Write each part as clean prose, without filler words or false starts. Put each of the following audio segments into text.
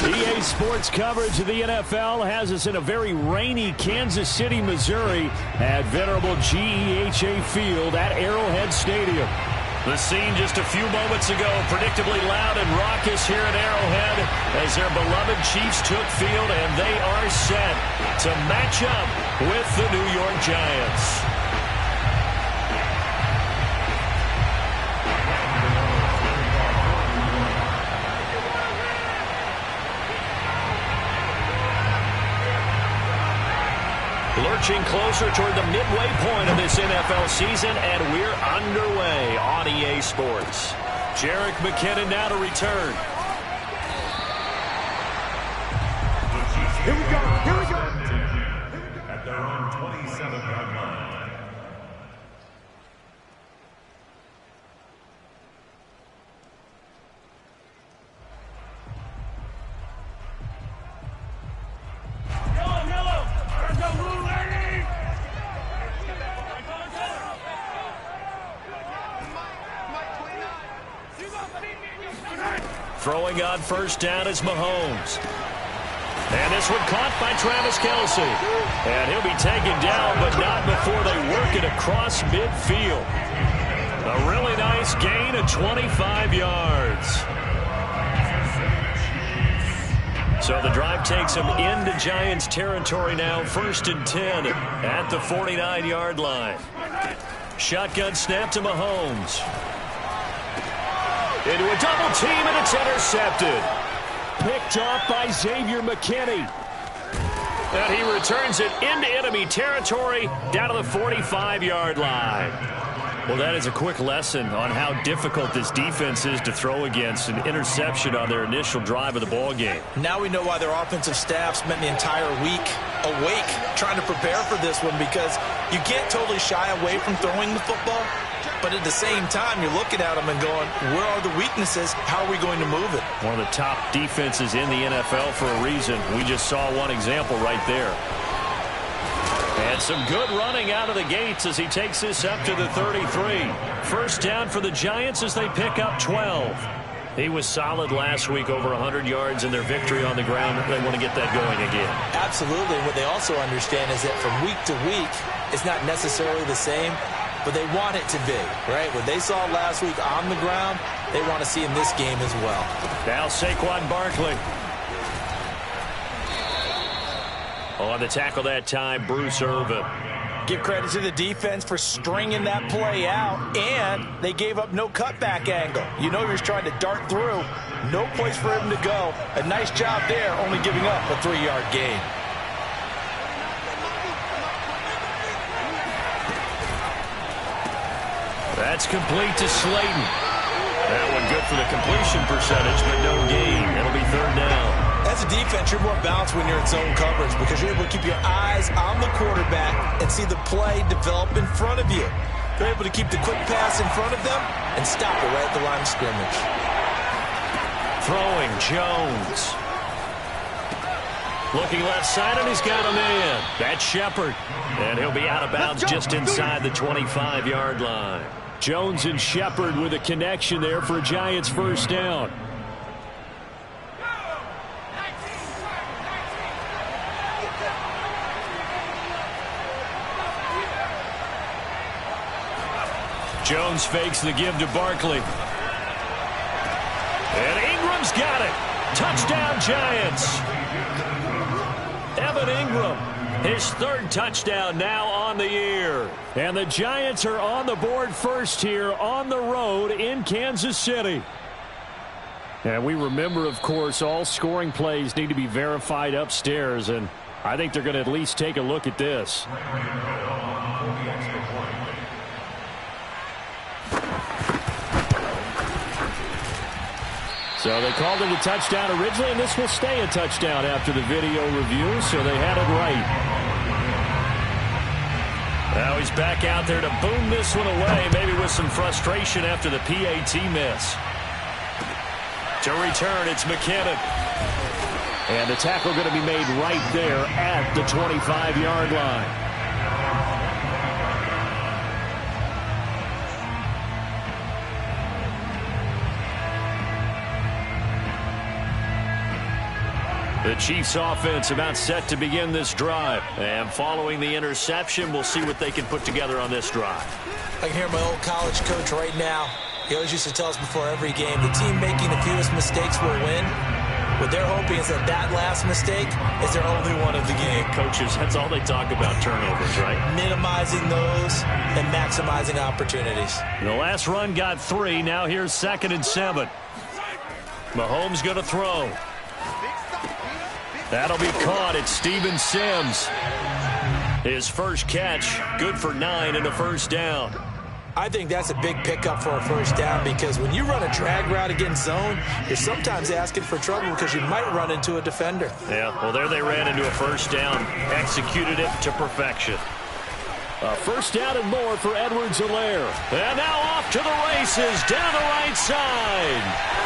EA Sports coverage of the NFL has us in a very rainy Kansas City, Missouri at venerable GEHA Field at Arrowhead Stadium. The scene just a few moments ago, predictably loud and raucous here at Arrowhead as their beloved Chiefs took field, and they are set to match up with the New York Giants. Lurching closer toward the midway point of this NFL season, and we're underway on EA Sports. Jerick McKinnon now to return. Here we go, here we go. At their own 27-yard line. Throwing on first down is Mahomes. And this one caught by Travis Kelce. And he'll be taken down, but not before they work it across midfield. A really nice gain of 25 yards. So the drive takes them into Giants territory now, 1st and 10 at the 49-yard line. Shotgun snap to Mahomes. Into a double team, and it's intercepted. Picked off by Xavier McKinney. And he returns it into enemy territory down to the 45-yard line. Well, that is a quick lesson on how difficult this defense is to throw against. An interception on their initial drive of the ball game. Now we know why their offensive staff spent the entire week awake trying to prepare for this one, because you can't totally shy away from throwing the football. But at the same time, you're looking at them and going, where are the weaknesses? How are we going to move it? One of the top defenses in the NFL for a reason. We just saw one example right there. And some good running out of the gates as he takes this up to the 33. First down for the Giants as they pick up 12. He was solid last week, over 100 yards in their victory on the ground. They want to get that going again. Absolutely. What they also understand is that from week to week, it's not necessarily the same, but they want it to be, right? What they saw last week on the ground, they want to see in this game as well. Now Saquon Barkley. On the tackle that time, Bruce Irvin. Give credit to the defense for stringing that play out, and they gave up no cutback angle. You know you're trying to dart through. No place for him to go. A nice job there, only giving up a 3-yard gain. That's complete to Slayton. That one good for the completion percentage, but no gain. It'll be 3rd down. As a defense, you're more balanced when you're in zone coverage because you're able to keep your eyes on the quarterback and see the play develop in front of you. They're able to keep the quick pass in front of them and stop it right at the line of scrimmage. Throwing, Jones. Looking left side, and he's got a man. That's Shepard. And he'll be out of bounds just inside the 25-yard line. Jones and Shepard with a connection there for a Giants first down. Jones fakes the give to Barkley. And Ingram's got it. Touchdown, Giants. Evan Ingram, his 3rd touchdown now on the year. And the Giants are on the board first here on the road in Kansas City. And we remember, of course, all scoring plays need to be verified upstairs. And I think they're going to at least take a look at this. So they called it a touchdown originally, and this will stay a touchdown after the video review, so they had it right. Now he's back out there to boom this one away, maybe with some frustration after the PAT miss. To return, it's McKinnon. And the tackle going to be made right there at the 25-yard line. The Chiefs offense about set to begin this drive. And following the interception, we'll see what they can put together on this drive. I can hear my old college coach right now. He always used to tell us before every game, the team making the fewest mistakes will win. What they're hoping is that last mistake is their only one of the game. Coaches, that's all they talk about, turnovers, right? Minimizing those and maximizing opportunities. The last run got 3. Now here's 2nd and 7. Mahomes going to throw. That'll be caught. It's Steven Sims. His first catch, good for 9 and a first down. I think that's a big pickup for a first down because when you run a drag route against zone, you're sometimes asking for trouble because you might run into a defender. Yeah, well, there they ran into a first down, executed it to perfection. A first down and more for Edwards-Helaire. And now off to the races down the right side.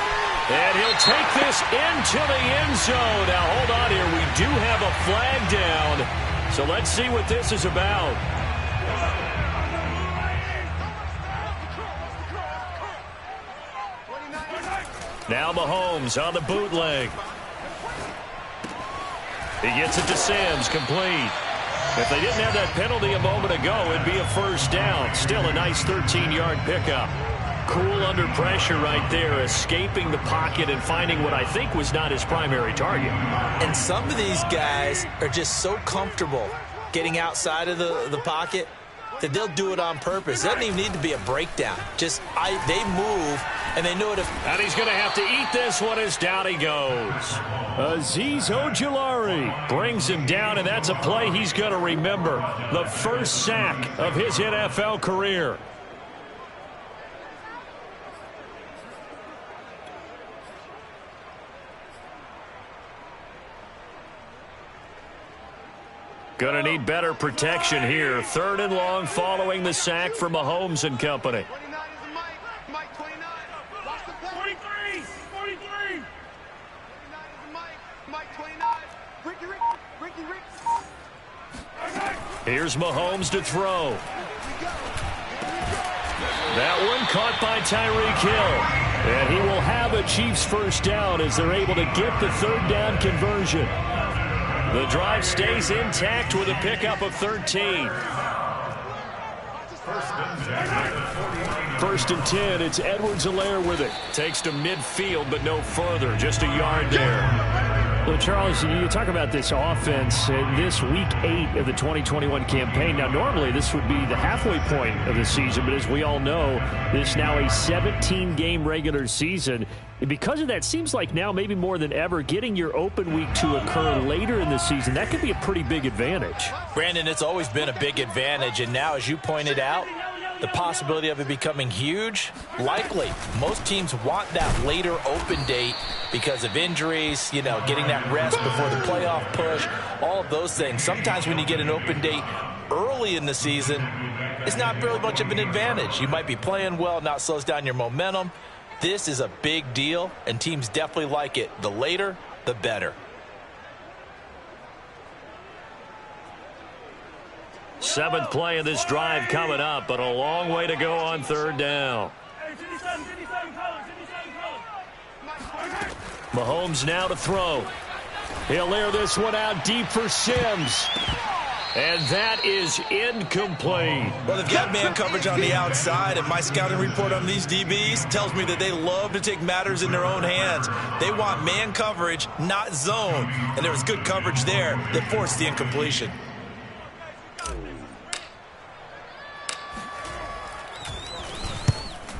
And he'll take this into the end zone. Now, hold on here. We do have a flag down. So let's see what this is about. Now Mahomes on the bootleg. He gets it to Sims, complete. If they didn't have that penalty a moment ago, it'd be a first down. Still a nice 13-yard pickup. Cool under pressure right there, escaping the pocket and finding what I think was not his primary target. And some of these guys are just so comfortable getting outside of the pocket that they'll do it on purpose. It doesn't even need to be a breakdown. Just they move, and they know it. And he's going to have to eat this one as down he goes. Azeez Ojulari brings him down, and that's a play he's going to remember. The first sack of his NFL career. Going to need better protection here. 3rd and long following the sack for Mahomes and company. 43. Here's Mahomes to throw. That one caught by Tyreek Hill. And he will have a Chiefs first down as they're able to get the 3rd down conversion. The drive stays intact with a pickup of 13. First and 10. It's Edwards-Helaire with it. Takes to midfield, but no further. Just a yard there. Well, Charles, you talk about this offense this week 8 of the 2021 campaign. Now, normally this would be the halfway point of the season, but as we all know, this is now a 17-game regular season. And because of that, seems like now maybe more than ever, getting your open week to occur later in the season, that could be a pretty big advantage. Brandon, it's always been a big advantage, and now, as you pointed out, the possibility of it becoming huge, likely. Most teams want that later open date because of injuries, getting that rest before the playoff push, all of those things. Sometimes when you get an open date early in the season, it's not really much of an advantage. You might be playing well, now it slows down your momentum. This is a big deal, and teams definitely like it. The later, the better. Seventh play of this drive coming up, but a long way to go on 3rd down. Mahomes now to throw. He'll air this one out deep for Sims. And that is incomplete. Well, they've got man coverage on the outside, and my scouting report on these DBs tells me that they love to take matters in their own hands. They want man coverage, not zone. And there was good coverage there that forced the incompletion.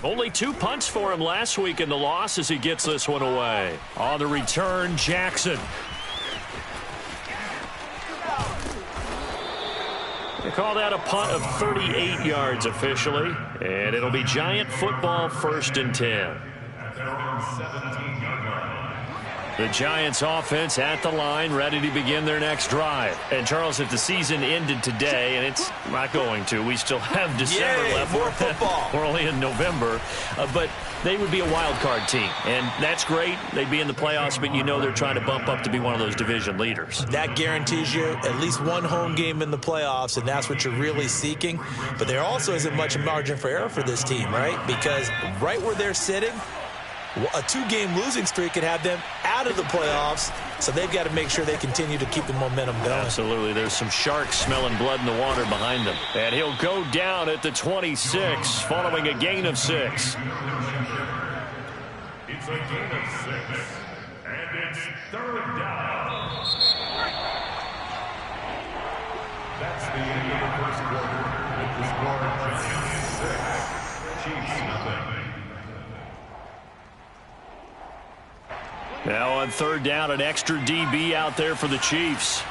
Only 2 punts for him last week in the loss as he gets this one away. On the return, Jackson. They call that a punt of 38 yards officially. And it'll be Giant football 1st and 10. The Giants offense at the line, ready to begin their next drive. And, Charles, if the season ended today, and it's not going to, we still have December left. More football. We're only in November. But they would be a wild card team. And that's great. They'd be in the playoffs, but you know they're trying to bump up to be one of those division leaders. That guarantees you at least one home game in the playoffs, and that's what you're really seeking. But there also isn't much margin for error for this team, right? Because right where they're sitting, a 2-game losing streak could have them out out of the playoffs, so they've got to make sure they continue to keep the momentum going. Absolutely. There's some sharks smelling blood in the water behind them. And he'll go down at the 26 following a gain of 6. It's a gain of 6, and it's 3rd down. That's the end of the first quarter. With the score, Giants 6, Chiefs nothing. Now on 3rd down, an extra DB out there for the Chiefs.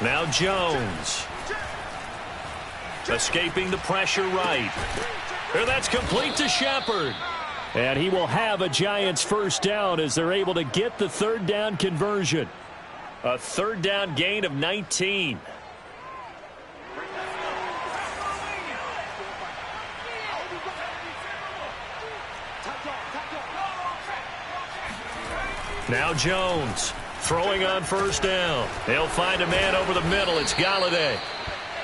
Now Jones. Escaping the pressure right. And that's complete to Shepard. And he will have a Giants first down as they're able to get the 3rd down conversion. A 3rd down gain of 19. Now Jones throwing on 1st down. They'll find a man over the middle. It's Galladay.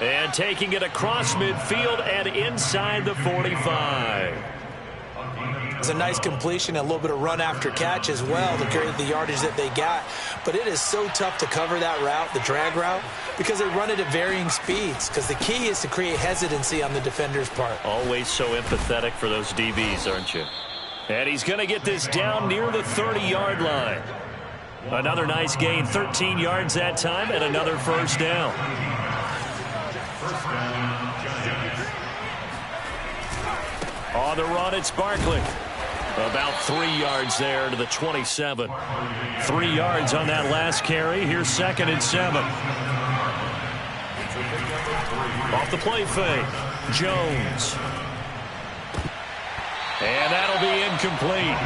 And taking it across midfield and inside the 45. It's a nice completion, a little bit of run after catch as well to create the yardage that they got. But it is so tough to cover that route, the drag route, because they run it at varying speeds. Because the key is to create hesitancy on the defender's part. Always so empathetic for those DBs, aren't you? And he's going to get this down near the 30-yard line. Another nice gain, 13 yards that time, and another first down. On the run, it's Barkley. About 3 yards there to the 27. 3 yards on that last carry. Here's 2nd and 7. Off the play fake. Jones. And that'll be incomplete.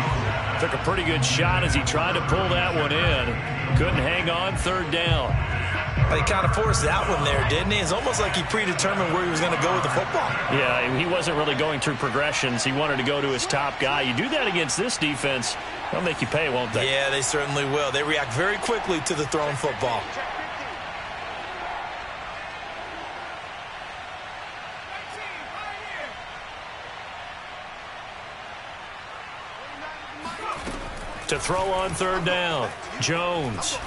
Took a pretty good shot as he tried to pull that one in. Couldn't hang on. 3rd down. He kind of forced that one there, didn't he? It's almost like he predetermined where he was going to go with the football. Yeah, he wasn't really going through progressions. He wanted to go to his top guy. You do that against this defense, they'll make you pay, won't they? Yeah, they certainly will. They react very quickly to the thrown football. To throw on 3rd down, Jones.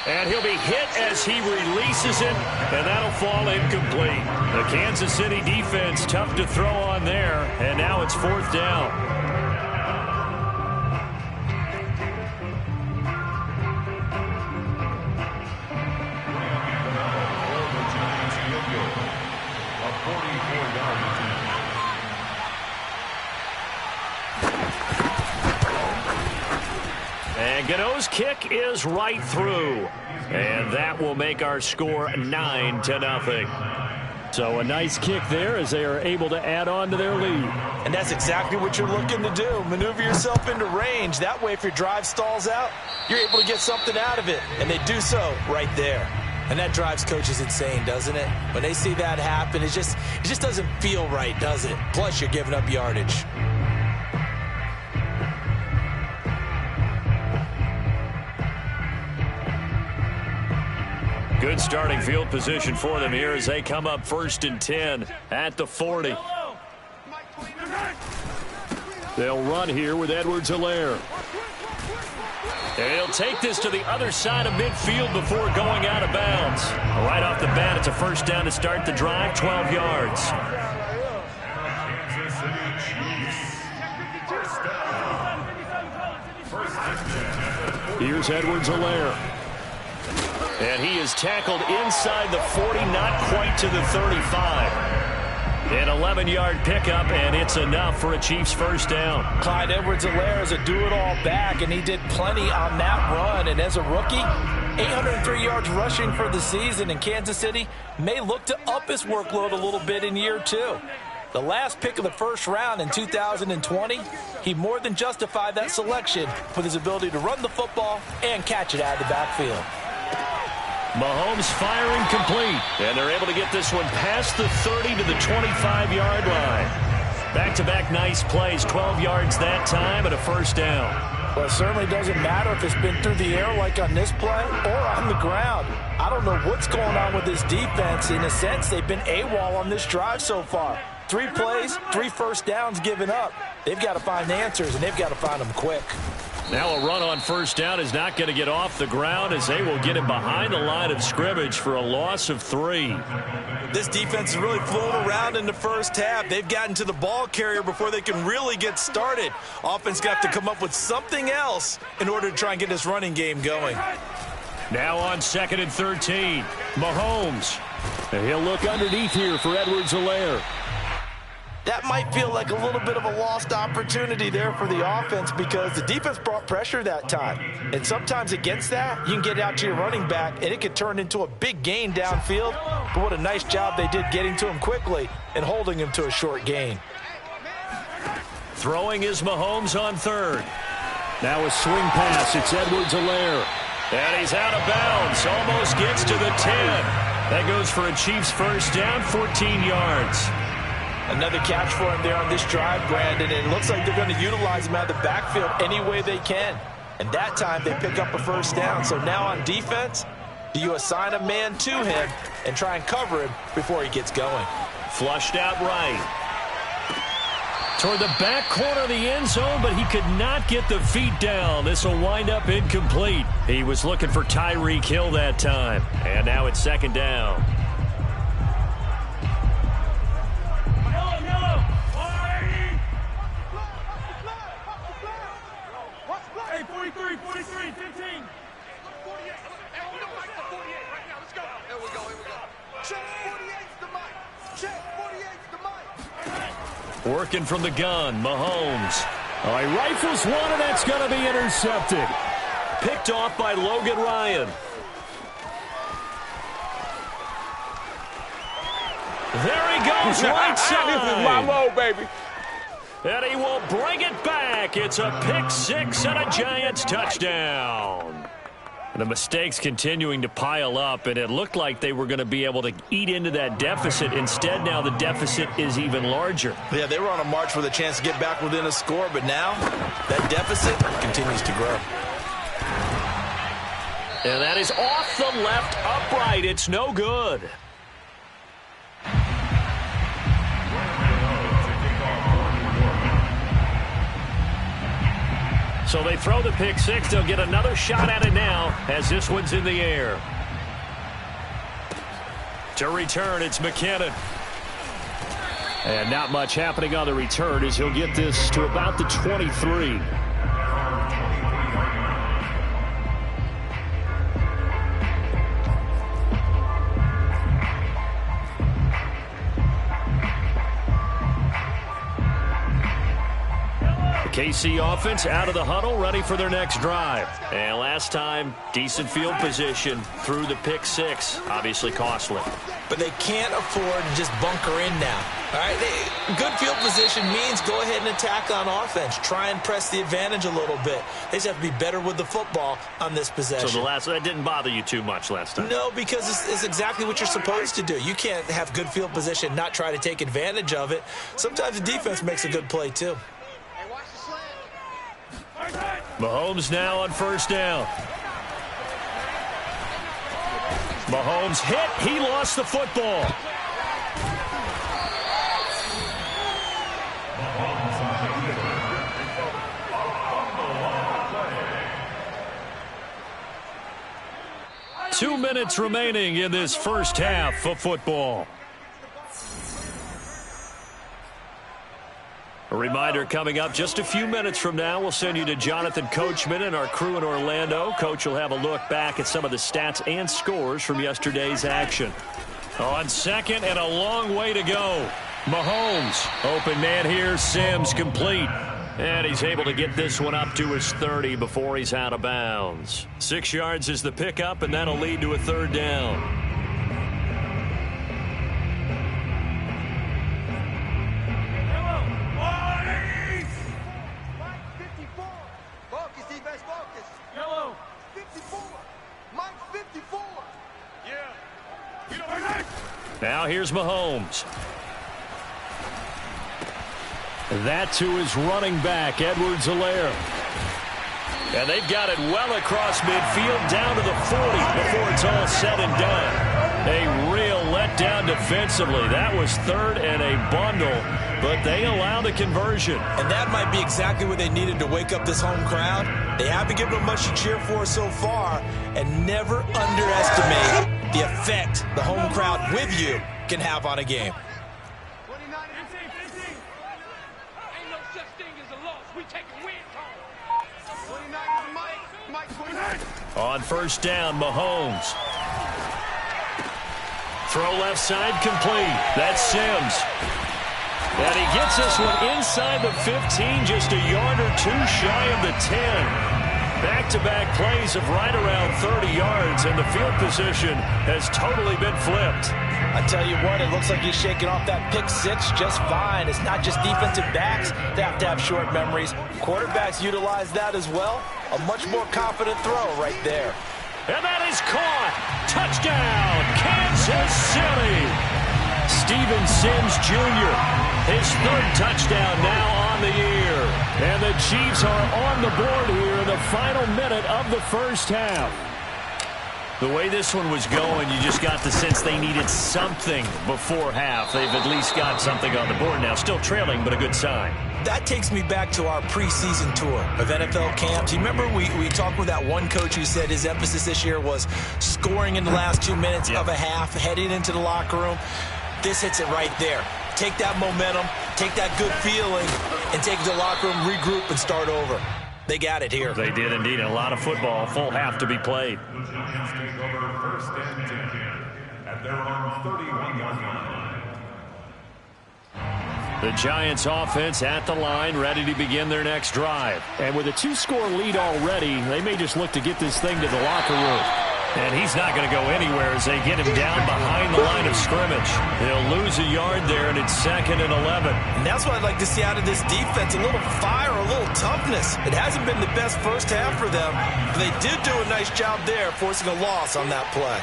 And he'll be hit as he releases it, and that'll fall incomplete. The Kansas City defense tough to throw on there, and now it's 4th down. And Gano's kick is right through. And that will make our score 9-0. So a nice kick there as they are able to add on to their lead. And that's exactly what you're looking to do. Maneuver yourself into range. That way, if your drive stalls out, you're able to get something out of it. And they do so right there. And that drives coaches insane, doesn't it? When they see that happen, it just doesn't feel right, does it? Plus, you're giving up yardage. Good starting field position for them here as they come up 1st and 10 at the 40. They'll run here with Edwards-Helaire. And he'll take this to the other side of midfield before going out of bounds. Right off the bat, it's a first down to start the drive, 12 yards. Here's Edwards-Helaire. And he is tackled inside the 40, not quite to the 35. An 11-yard pickup, and it's enough for a Chiefs first down. Clyde Edwards-Helaire is a do-it-all back, and he did plenty on that run. And as a rookie, 803 yards rushing for the season, and Kansas City may look to up his workload a little bit in year 2. The last pick of the first round in 2020, he more than justified that selection with his ability to run the football and catch it out of the backfield. Mahomes firing complete, and they're able to get this one past the 30 to the 25-yard line. Back-to-back nice plays, 12 yards that time, and a first down. Well, it certainly doesn't matter if it's been through the air like on this play or on the ground. I don't know what's going on with this defense. In a sense, they've been AWOL on this drive so far. 3 plays, 3 first downs given up. they've got to find answers, and they've got to find them quick. Now a run on first down is not going to get off the ground as they will get him behind the line of scrimmage for a loss of 3. This defense is really flown around in the first half. They've gotten to the ball carrier before they can really get started. Offense got to come up with something else in order to try and get this running game going. Now on 2nd and 13, Mahomes. And he'll look underneath here for Edwards-Helaire. That might feel like a little bit of a lost opportunity there for the offense because the defense brought pressure that time. And sometimes against that, you can get out to your running back, and it could turn into a big gain downfield. But what a nice job they did getting to him quickly and holding him to a short gain. Throwing is Mahomes on 3rd. Now a swing pass. It's Edwards-Helaire. And he's out of bounds. Almost gets to the 10. That goes for a Chiefs first down, 14 yards. Another catch for him there on this drive, Brandon, and it looks like they're going to utilize him out of the backfield any way they can. And that time they pick up a first down. So now on defense, do you assign a man to him and try and cover him before he gets going? Flushed out right. Toward the back corner of the end zone, but he could not get the feet down. This will wind up incomplete. He was looking for Tyreek Hill that time. And now it's 2nd down. Working from the gun, Mahomes. Oh, he rifles one, and that's going to be intercepted. Picked off by Logan Ryan. There he goes, right side. This is my mode, baby. And he will bring it back. It's a pick 6 and a Giants touchdown. The mistakes continuing to pile up, and it looked like they were going to be able to eat into that deficit. Instead, now the deficit is even larger. Yeah, they were on a march with a chance to get back within a score, but now that deficit continues to grow. And that is off the left upright. It's no good. So they throw the pick 6. They'll get another shot at it now as this one's in the air. To return, it's McKinnon. And not much happening on the return as he'll get this to about the 23. KC offense out of the huddle, ready for their next drive. And last time, decent field position through the pick 6. Obviously costly. But they can't afford to just bunker in now. All right, good field position means go ahead and attack on offense. Try and press the advantage a little bit. They just have to be better with the football on this possession. So that didn't bother you too much last time? No, because it's exactly what you're supposed to do. You can't have good field position, not try to take advantage of it. Sometimes the defense makes a good play too. Mahomes now on first down. Mahomes hit. He lost the football. Two minutes remaining in this first half of football. A reminder coming up just a few minutes from now, we'll send you to Jonathan Coachman and our crew in Orlando. Coach will have a look back at some of the stats and scores from yesterday's action. On second and a long way to go. Mahomes, open man here, Sims complete. And he's able to get this one up to his 30 before he's out of bounds. 6 yards is the pickup, and that'll lead to a third down. Now here's Mahomes. That to his running back, Edwards-Helaire. And they've got it well across midfield down to the 40 before it's all said and done. A real letdown defensively. That was third and a bundle, but they allow the conversion. And that might be exactly what they needed to wake up this home crowd. They haven't given them much to cheer for so far, and never underestimate the effect the home crowd with you can have on a game. On first down, Mahomes. Throw left side complete. That's Sims. And he gets this one inside the 15, just a yard or two shy of the 10. Back-to-back plays of right around 30 yards, and the field position has totally been flipped. I tell you what, it looks like he's shaking off that pick six just fine. It's not just defensive backs that have to have short memories. Quarterbacks utilize that as well. A much more confident throw right there. And that is caught. Touchdown, Kansas City. Steven Sims Jr., his third touchdown now on the year. And the Chiefs are on the board here in the final minute of the first half. The way this one was going, you just got the sense they needed something before half. They've at least got something on the board now. Still trailing, but a good sign. That takes me back to our preseason tour of NFL camps. You remember we talked with that one coach who said his emphasis this year was scoring in the last 2 minutes of a half, heading into the locker room. This hits it right there. Take that momentum, take that good feeling, and take it to the locker room, regroup, and start over. They got it here. They did indeed. A lot of football, full half to be played. The Giants take over first and 10 at their own 31-yard line. The Giants offense at the line, ready to begin their next drive. And with a 2-score lead already, they may just look to get this thing to the locker room. And he's not going to go anywhere as they get him down behind the line of scrimmage. He'll lose a yard there, and it's 2nd and 11. And that's what I'd like to see out of this defense, a little fire, a little toughness. It hasn't been the best first half for them, but they did do a nice job there, forcing a loss on that play.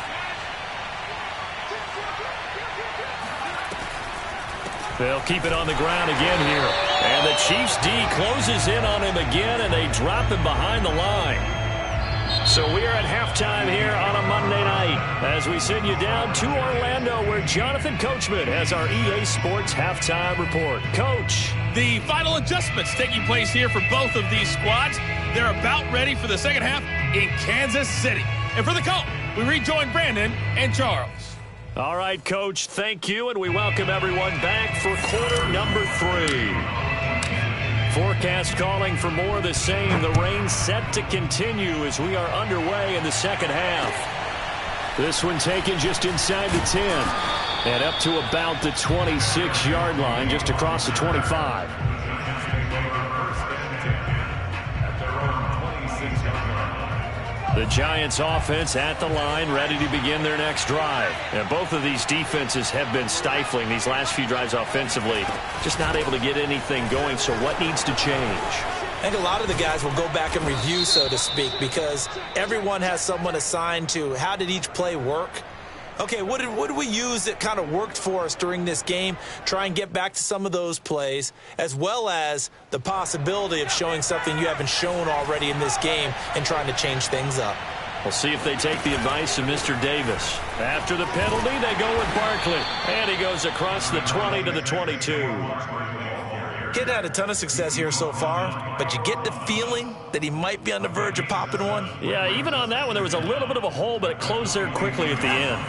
They'll keep it on the ground again here. And the Chiefs D closes in on him again, and they drop him behind the line. So we are at halftime here on a Monday night as we send you down to Orlando where Jonathan Coachman has our EA Sports halftime report. Coach. The final adjustments taking place here for both of these squads. They're about ready for the second half in Kansas City. And for the call, we rejoin Brandon and Charles. All right, Coach, thank you, and we welcome everyone back for quarter number 3. Forecast calling for more of the same. The rain set to continue as we are underway in the second half. This one taken just inside the 10 and up to about the 26-yard line, just across the 25. The Giants offense at the line, ready to begin their next drive. And both of these defenses have been stifling these last few drives offensively. Just not able to get anything going, so what needs to change? I think a lot of the guys will go back and review, so to speak, because everyone has someone assigned to how did each play work. Okay, what did we use that kind of worked for us during this game? Try and get back to some of those plays, as well as the possibility of showing something you haven't shown already in this game and trying to change things up. We'll see if they take the advice of Mr. Davis. After the penalty, they go with Barkley. And he goes across the 20 to the 22. Kid had a ton of success here so far, but you get the feeling that he might be on the verge of popping one. Yeah, even on that one, there was a little bit of a hole, but it closed there quickly at the end.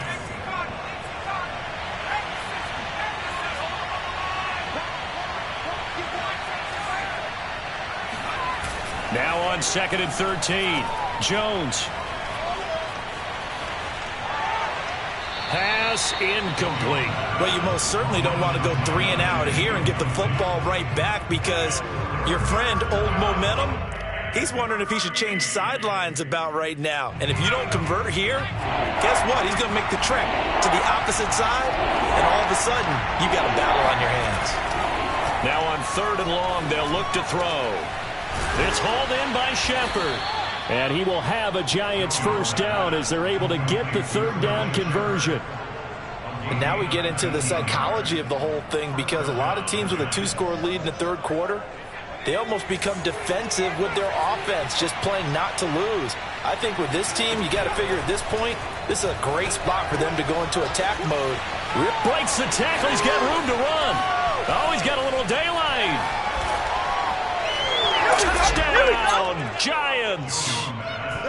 Now on 2nd and 13, Jones. Pass incomplete. Well, you most certainly don't want to go 3 and out here and get the football right back because your friend, Old Momentum, he's wondering if he should change sidelines about right now. And if you don't convert here, guess what? He's going to make the trek to the opposite side, and all of a sudden, you got a battle on your hands. Now on 3rd and long, they'll look to throw. It's hauled in by Shepard. And he will have a Giants first down as they're able to get the 3rd down conversion. And now we get into the psychology of the whole thing because a lot of teams with a 2-score lead in the 3rd quarter, they almost become defensive with their offense, just playing not to lose. I think with this team, you got to figure at this point, this is a great spot for them to go into attack mode. Breaks the tackle. He's got room to run. Oh, he's got a little daylight. Touchdown, Giants.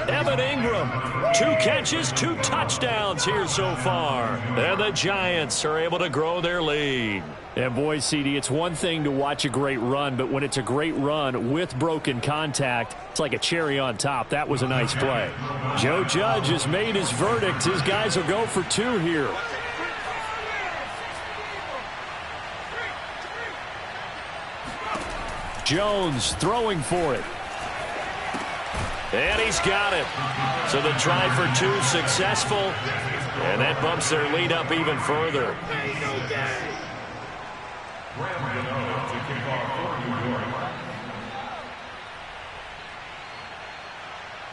Evan Ingram, 2 catches, 2 touchdowns here so far. And the Giants are able to grow their lead. And boy, CD, it's one thing to watch a great run, but when it's a great run with broken contact, it's like a cherry on top. That was a nice play. Joe Judge has made his verdict. His guys will go for 2 here. Jones throwing for it. And he's got it. So the try for 2 successful. And that bumps their lead up even further.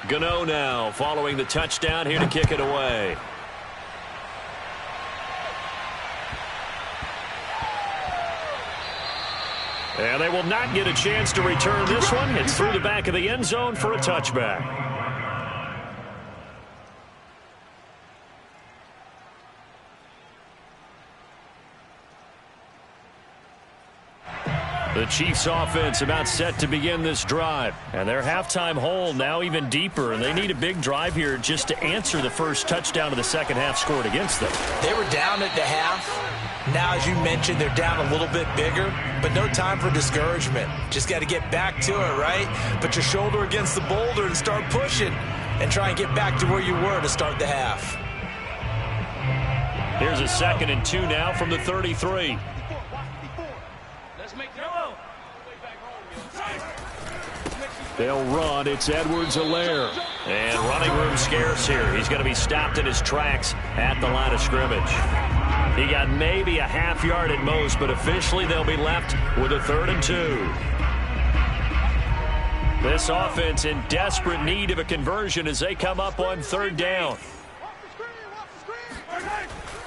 Gano now following the touchdown here to kick it away. And they will not get a chance to return this one. It's through the back of the end zone for a touchback. The Chiefs offense about set to begin this drive. And their halftime hole now even deeper. And they need a big drive here just to answer the first touchdown of the second half scored against them. They were down at the half. Now, as you mentioned, they're down a little bit bigger, but no time for discouragement. Just got to get back to it, right? Put your shoulder against the boulder and start pushing and try and get back to where you were to start the half. Here's a 2nd and 2 now from the 33. They'll run. It's Edwards-Helaire. And running room scarce here. He's going to be stopped in his tracks at the line of scrimmage. He got maybe a half yard at most, but officially they'll be left with a 3rd and 2. This offense in desperate need of a conversion as they come up on 3rd down.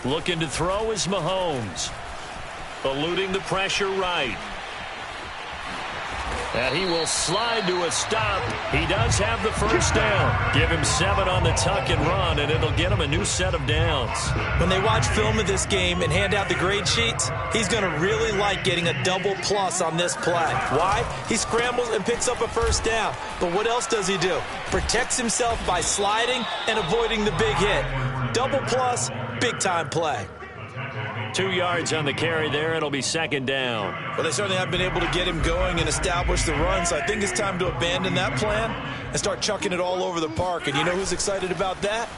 Looking to throw is Mahomes. Eluding the pressure right. And he will slide to a stop. He does have the first down. Give him 7 on the tuck and run, and it'll get him a new set of downs. When they watch film of this game and hand out the grade sheets, he's going to really like getting a double plus on this play. Why? He scrambles and picks up a first down. But what else does he do? Protects himself by sliding and avoiding the big hit. Double plus, big-time play. 2 yards on the carry there. It'll be 2nd down. Well, they certainly have been able to get him going and establish the run, so I think it's time to abandon that plan and start chucking it all over the park. And you know who's excited about that?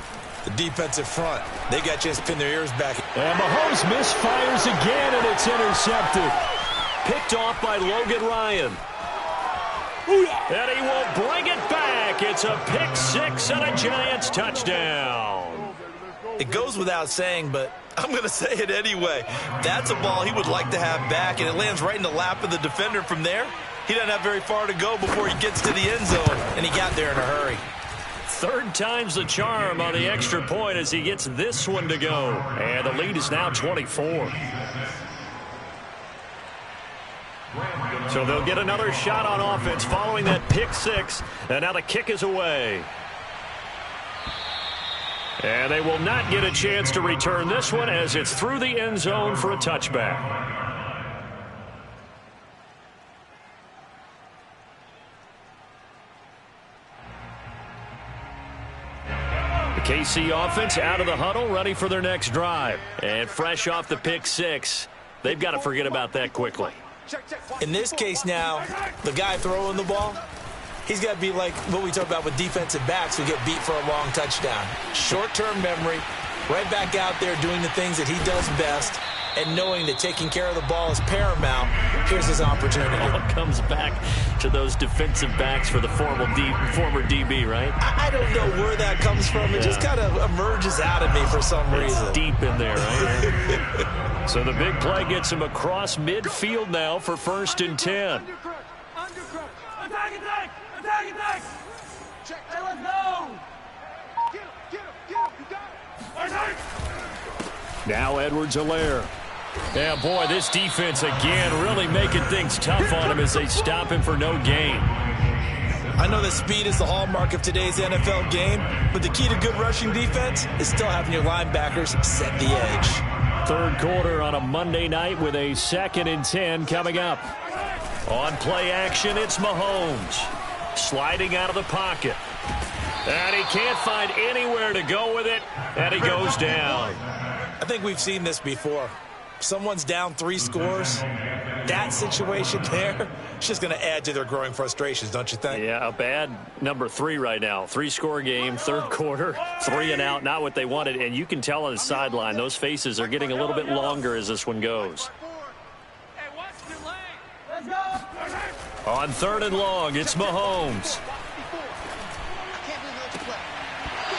The defensive front. They got a chance to pin their ears back. And Mahomes misfires again, and it's intercepted. Picked off by Logan Ryan. And he will bring it back. It's a pick 6 and a Giants touchdown. It goes without saying, but I'm going to say it anyway. That's a ball he would like to have back, and it lands right in the lap of the defender from there. He doesn't have very far to go before he gets to the end zone, and he got there in a hurry. 3rd time's the charm on the extra point as he gets this one to go. And the lead is now 24. So they'll get another shot on offense following that pick 6, and now the kick is away. And they will not get a chance to return this one as it's through the end zone for a touchback. The KC offense out of the huddle, ready for their next drive. And fresh off the pick 6, they've got to forget about that quickly. In this case now, the guy throwing the ball, he's got to be like what we talk about with defensive backs who get beat for a long touchdown. Short-term memory, right back out there doing the things that he does best, and knowing that taking care of the ball is paramount. Here's his opportunity. It all comes back to those defensive backs for the former DB, right? I don't know where that comes from. It just kind of emerges out of me for some reason. It's deep in there, right? So the big play gets him across midfield now for 1st and 10. Now Edwards-Helaire. Yeah, boy, this defense again really making things tough on him as they stop him for no gain. I know that speed is the hallmark of today's NFL game, but the key to good rushing defense is still having your linebackers set the edge. Third quarter on a Monday night with a 2nd and 10 coming up. On play action, it's Mahomes. Sliding out of the pocket. And he can't find anywhere to go with it, and he goes down. I think we've seen this before. Someone's down 3 scores. That situation there, it's just going to add to their growing frustrations, don't you think? Yeah, a bad number 3 right now. 3-score game, third quarter, 3 and out, not what they wanted. And you can tell on the sideline, those faces are getting a little bit longer as this one goes. On 3rd and long, it's Mahomes.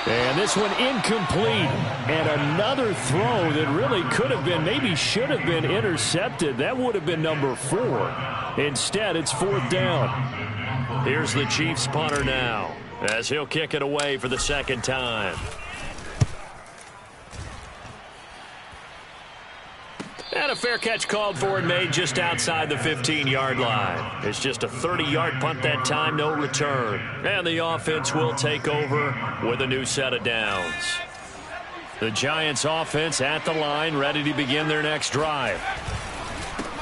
And this one incomplete. And another throw that really could have been, maybe should have been intercepted. That would have been number 4. Instead, it's 4th down. Here's the Chiefs punter now as he'll kick it away for the 2nd time. And a fair catch called for and made just outside the 15-yard line. It's just a 30-yard punt that time, no return. And the offense will take over with a new set of downs. The Giants offense at the line, ready to begin their next drive.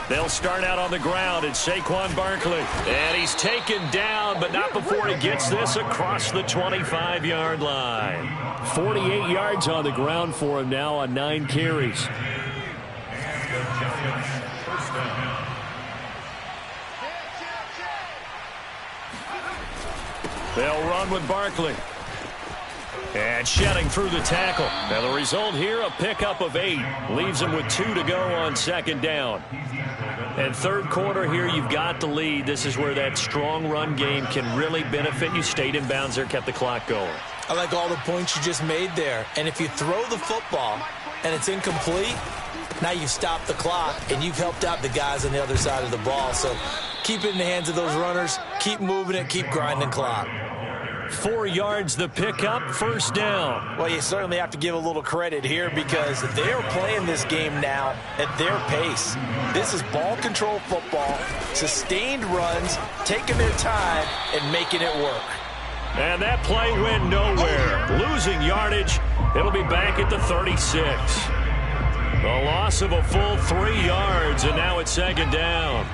They'll start out on the ground. It's Saquon Barkley. And he's taken down, but not before he gets this across the 25-yard line. 48 yards on the ground for him now on 9 carries. They'll run with Barkley. And shedding through the tackle. And the result here, a pickup of 8. Leaves him with 2 to go on 2nd down. And third quarter here, you've got the lead. This is where that strong run game can really benefit you. Stayed in bounds there, kept the clock going. I like all the points you just made there. And if you throw the football and it's incomplete, now you've stopped the clock and you've helped out the guys on the other side of the ball. So keep it in the hands of those runners. Keep moving it. Keep grinding clock. 4 yards the pickup, 1st down. Well, you certainly have to give a little credit here because they're playing this game now at their pace. This is ball control football, sustained runs, taking their time and making it work. And that play went nowhere. Losing yardage. It'll be back at the 36. A loss of a full 3 yards, and now it's 2nd down.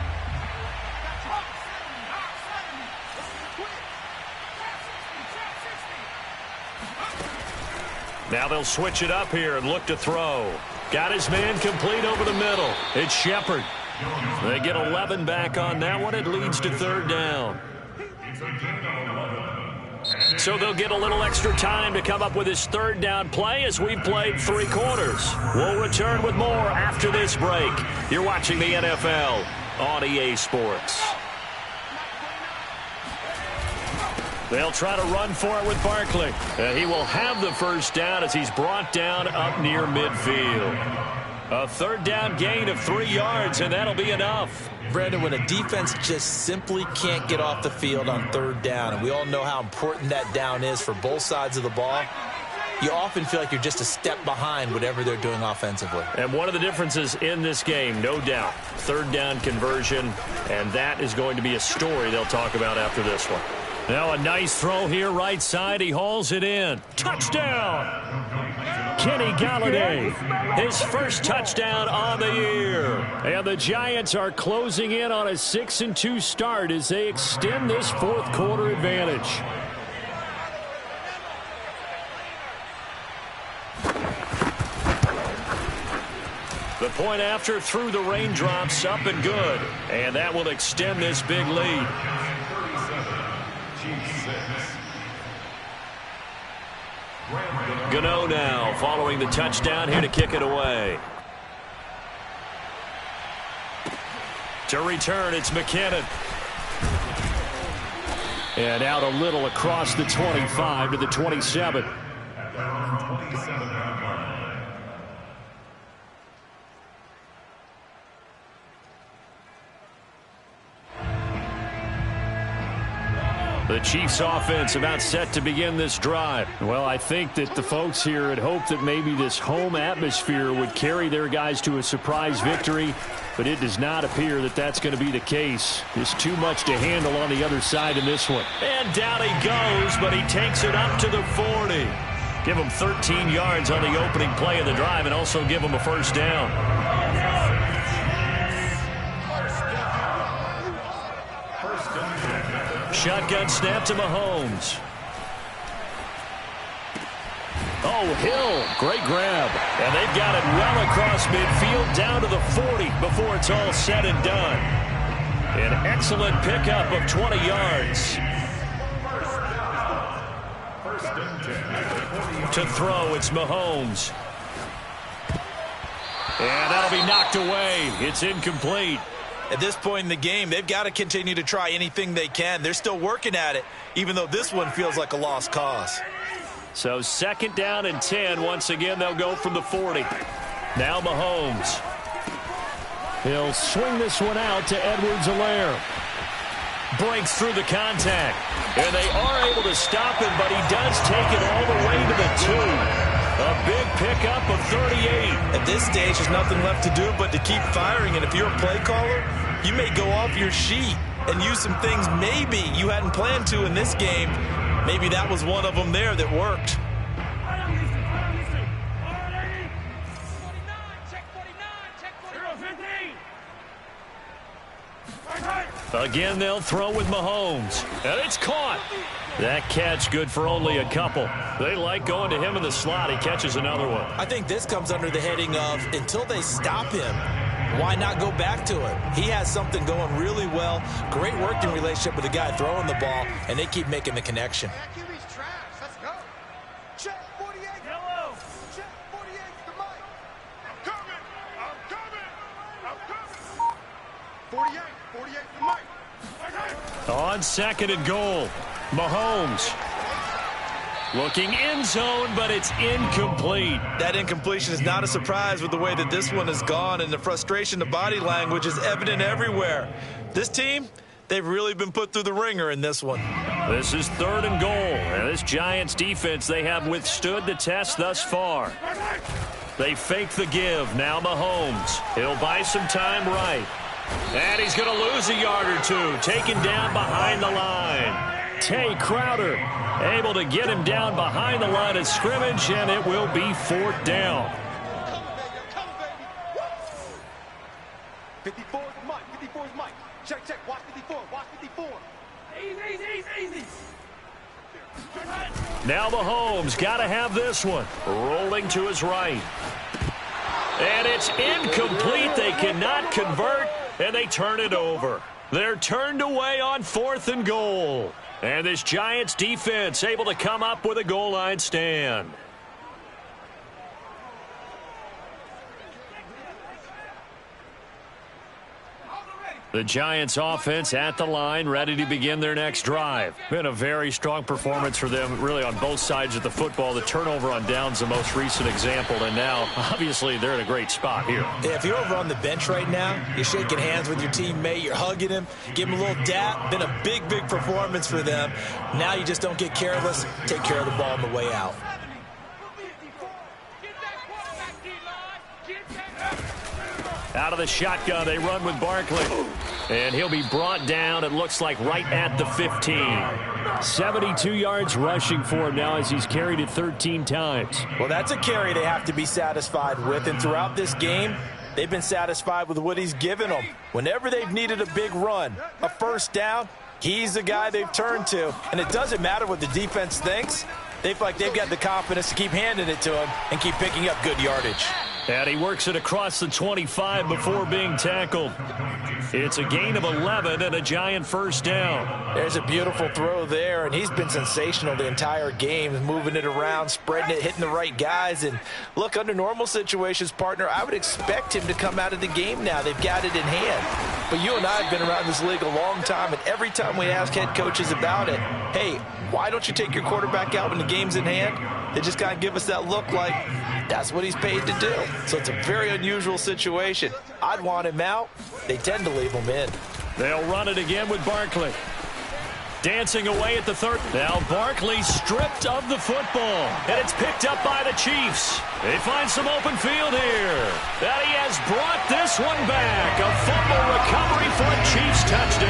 Now they'll switch it up here and look to throw. Got his man complete over the middle. It's Shepard. They get 11 back on that one. It leads to 3rd down. So they'll get a little extra time to come up with his 3rd down play as we've played 3 quarters. We'll return with more after this break. You're watching the NFL on EA Sports. They'll try to run for it with Barkley. He will have the 1st down as he's brought down up near midfield. A 3rd down gain of 3 yards, and that'll be enough. Brandon, when a defense just simply can't get off the field on 3rd down, and we all know how important that down is for both sides of the ball, you often feel like you're just a step behind whatever they're doing offensively. And one of the differences in this game, no doubt, 3rd down conversion, and that is going to be a story they'll talk about after this one. Now a nice throw here, right side. He hauls it in. Touchdown! Kenny Galladay, his 1st touchdown on the year. And the Giants are closing in on a 6-2 start as they extend this 4th quarter advantage. The point after through the raindrops, up and good. And that will extend this big lead. Gano now following the touchdown here to kick it away. To return, it's McKinnon. And out a little across the 25 to the 27. The Chiefs offense about set to begin this drive. Well, I think that the folks here had hoped that maybe this home atmosphere would carry their guys to a surprise victory, but it does not appear that that's going to be the case. Just too much to handle on the other side in this one. And down he goes, but he takes it up to the 40. Give him 13 yards on the opening play of the drive and also give him a first down. Shotgun snap to Mahomes. Oh, Hill. Great grab. And they've got it well across midfield down to the 40 before it's all said and done. An excellent pickup of 20 yards. To throw, it's Mahomes. And that'll be knocked away. It's incomplete. At this point in the game, they've got to continue to try anything they can. They're still working at it, even though this one feels like a lost cause. So second down and 10. Once again, they'll go from the 40. Now Mahomes. He'll swing this one out to Edwards-Helaire. Breaks through the contact. And they are able to stop him, but he does take it all the way to the 2. A big pickup of 38. At this stage, there's nothing left to do but to keep firing. And if you're a play caller, you may go off your sheet and use some things maybe you hadn't planned to in this game. Maybe that was one of them there that worked. Again, they'll throw with Mahomes. And it's caught. That catch good for only a couple. They like going to him in the slot. He catches another one. I think this comes under the heading of until they stop him, why not go back to it? He has something going really well. Great working relationship with the guy throwing the ball, and they keep making the connection. Let's go. Check 48. Yellow. Check 48 to Mike. I'm coming. 48 to Mike. On second and goal, Mahomes looking end zone, but it's incomplete. That incompletion is not a surprise with the way that this one has gone, and the frustration, the body language is evident everywhere. This team, they've really been put through the ringer in this one. This is third and goal, and this Giants defense, they have withstood the test thus far. They fake the give. Now Mahomes. He'll buy some time right. And he's going to lose a yard or two. Taken down behind the line. Tay Crowder able to get him down behind the line of scrimmage, and it will be fourth down. 54 is Mike. 54 is Mike. Check. Watch 54. Watch 54. Easy. Now Mahomes got to have this one. Rolling to his right. And it's incomplete. They cannot convert, and they turn it over. They're turned away on fourth and goal. And this Giants defense able to come up with a goal line stand. The Giants offense at the line, ready to begin their next drive. Been a very strong performance for them, really, on both sides of the football. The turnover on downs, the most recent example, and now, obviously, they're in a great spot here. Yeah, if you're over on the bench right now, you're shaking hands with your teammate, you're hugging him, give him a little dap. Been a big performance for them. Now you just don't get careless. Take care of the ball on the way out. Out of the shotgun, they run with Barkley. And he'll be brought down, it looks like, right at the 15. 72 yards rushing for him now as he's carried it 13 times. Well, that's a carry they have to be satisfied with. And throughout this game, they've been satisfied with what he's given them. Whenever they've needed a big run, a first down, he's the guy they've turned to. And it doesn't matter what the defense thinks. They feel like they've got the confidence to keep handing it to him and keep picking up good yardage. And he works it across the 25 before being tackled. It's a gain of 11 and a Giant first down. There's a beautiful throw there, and he's been sensational the entire game, moving it around, spreading it, hitting the right guys. And look, under normal situations, partner, I would expect him to come out of the game now. They've got it in hand. But you and I have been around this league a long time, and every time we ask head coaches about it, hey, why don't you take your quarterback out when the game's in hand? They just kind of give us that look like that's what he's paid to do. So it's a very unusual situation. I'd want him out. They tend to leave him in. They'll run it again with Barkley. Dancing away at the third. Now Barkley stripped of the football. And it's picked up by the Chiefs. They find some open field here. That he has brought this one back. A fumble recovery for a Chiefs touchdown.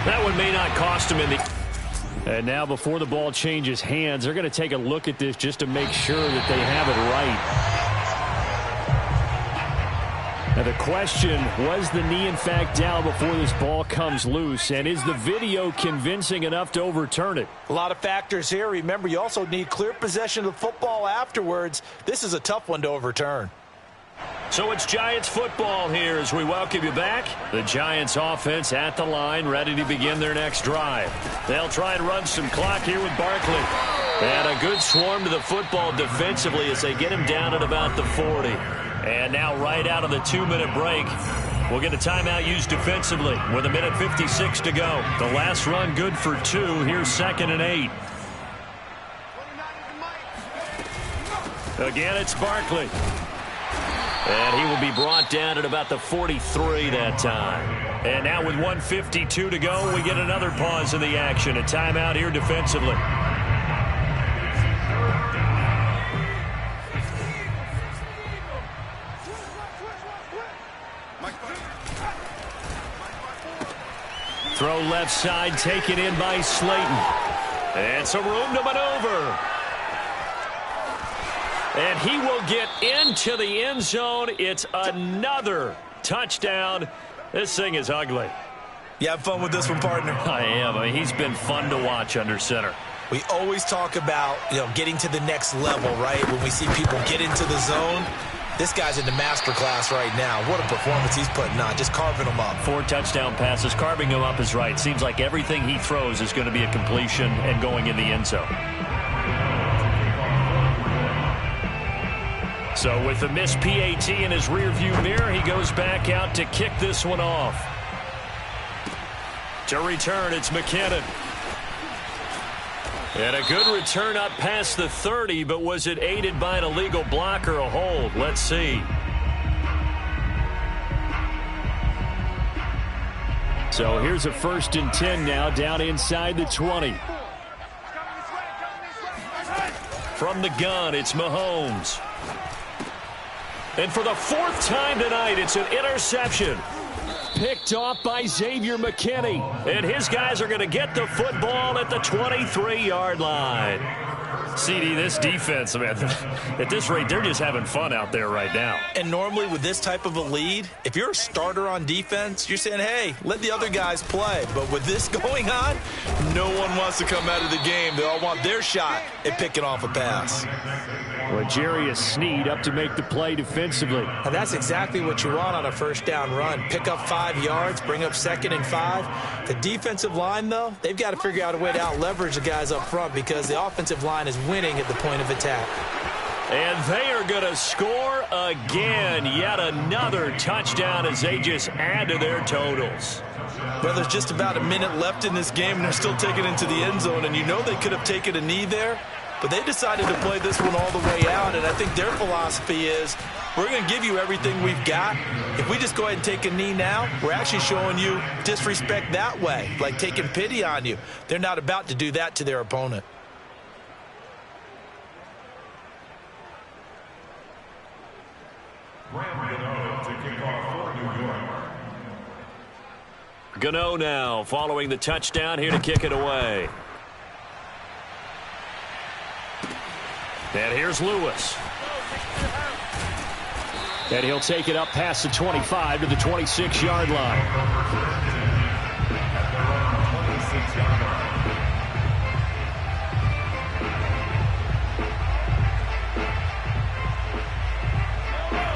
That one may not cost him in the... And now before the ball changes hands, they're going to take a look at this just to make sure that they have it right. Now the question, was the knee in fact down before this ball comes loose? And is the video convincing enough to overturn it? A lot of factors here. Remember, you also need clear possession of the football afterwards. This is a tough one to overturn. So it's Giants football here as we welcome you back. The Giants offense at the line, ready to begin their next drive. They'll try and run some clock here with Barkley. And a good swarm to the football defensively as they get him down at about the 40. And now right out of the 2-minute break, we'll get a timeout used defensively with 1:56 to go. The last run good for 2. Here's 2nd and 8. Again, it's Barkley. And he will be brought down at about the 43 that time. And now with 1:52 to go, we get another pause in the action. A timeout here defensively. Throw left side, taken in by Slayton. And some room to maneuver. And he will get into the end zone. It's another touchdown. This thing is ugly. You have fun with this one, partner? I am. I mean, he's been fun to watch under center. We always talk about, getting to the next level, right? When we see people get into the zone. This guy's in the master class right now. What a performance he's putting on, just carving them up. 4 touchdown passes, carving them up is right. Seems like everything he throws is going to be a completion and going in the end zone. So with the missed PAT in his rearview mirror, he goes back out to kick this one off. To return, it's McKinnon. And a good return up past the 30, but was it aided by an illegal block or a hold? Let's see. So here's a 1st and 10 now, down inside the 20. From the gun, it's Mahomes. And for the 4th time tonight, it's an interception. Picked off by Xavier McKinney. And his guys are going to get the football at the 23-yard line. CD, this defense, man, at this rate, they're just having fun out there right now. And normally with this type of a lead, if you're a starter on defense, you're saying, hey, let the other guys play. But with this going on, no one wants to come out of the game. They all want their shot at picking off a pass. L'Jarius Sneed up to make the play defensively. And that's exactly what you want on a 1st down run. Pick up 5 yards, bring up 2nd and 5. The defensive line, though, they've got to figure out a way to out-leverage the guys up front because the offensive line is winning at the point of attack. And they are going to score again. Yet another touchdown as they just add to their totals. Well, there's just about a minute left in this game, and they're still taking it into the end zone. And you know they could have taken a knee there. But they decided to play this one all the way out, and I think their philosophy is we're going to give you everything we've got. If we just go ahead and take a knee now, we're actually showing you disrespect that way, like taking pity on you. They're not about to do that to their opponent. Gano now following the touchdown here to kick it away. And here's Lewis. And he'll take it up past the 25 to the 26-yard line.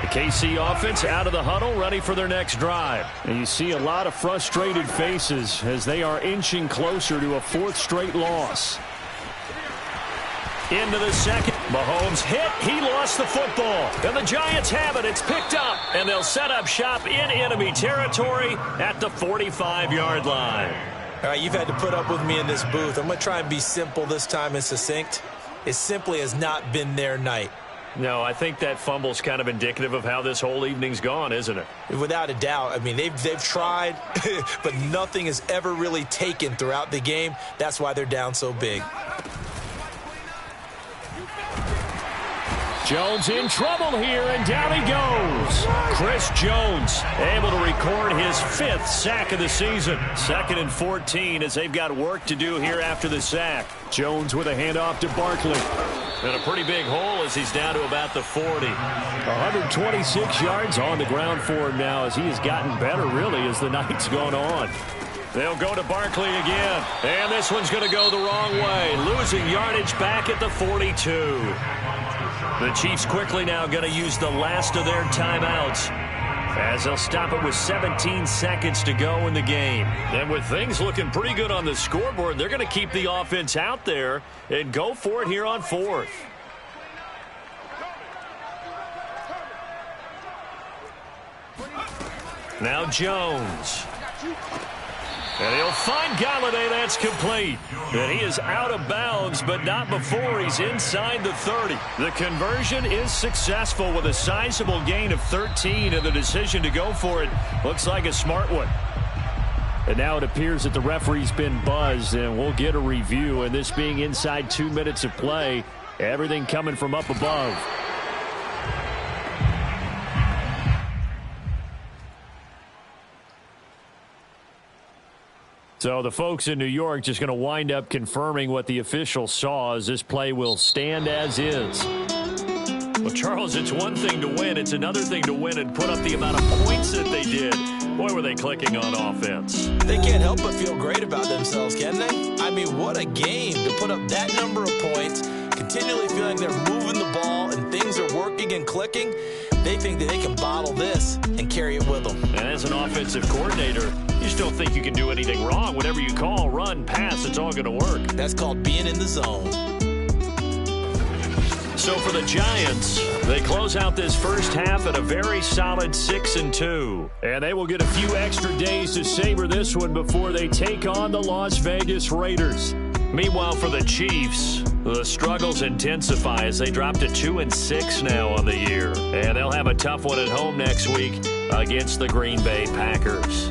The KC offense out of the huddle, ready for their next drive. And you see a lot of frustrated faces as they are inching closer to a 4th straight loss. Into the 2nd. Mahomes hit. He lost the football. And the Giants have it. It's picked up. And they'll set up shop in enemy territory at the 45-yard line. All right, you've had to put up with me in this booth. I'm going to try and be simple this time and succinct. It simply has not been their night. No, I think that fumble's kind of indicative of how this whole evening's gone, isn't it? Without a doubt. I mean, they've tried, but nothing has ever really taken throughout the game. That's why they're down so big. Jones in trouble here, and down he goes. Chris Jones able to record his 5th sack of the season. 2nd and 14 as they've got work to do here after the sack. Jones with a handoff to Barkley. And a pretty big hole as he's down to about the 40. 126 yards on the ground for him now as he has gotten better, really, as the night's gone on. They'll go to Barkley again. And this one's going to go the wrong way. Losing yardage back at the 42. The Chiefs quickly now going to use the last of their timeouts as they'll stop it with 17 seconds to go in the game. And with things looking pretty good on the scoreboard, they're going to keep the offense out there and go for it here on 4th. Now Jones. And he'll find Galladay. That's complete. And he is out of bounds, but not before he's inside the 30. The conversion is successful with a sizable gain of 13, and the decision to go for it looks like a smart one. And now it appears that the referee's been buzzed, and we'll get a review. And this being inside 2 minutes of play, everything coming from up above. So the folks in New York just going to wind up confirming what the official saw, as this play will stand as is. Well, Charles, it's one thing to win. It's another thing to win and put up the amount of points that they did. Boy, were they clicking on offense. They can't help but feel great about themselves, can they? I mean, what a game to put up that number of points, continually feeling they're moving the ball and things are working and clicking. They think that they can bottle this and carry it with them. And as an offensive coordinator, you just don't think you can do anything wrong. Whatever you call, run, pass, it's all going to work. That's called being in the zone. So for the Giants, they close out this first half at a very solid 6-2. And they will get a few extra days to savor this one before they take on the Las Vegas Raiders. Meanwhile, for the Chiefs, the struggles intensify as they drop to 2-6 now on the year. And they'll have a tough one at home next week against the Green Bay Packers.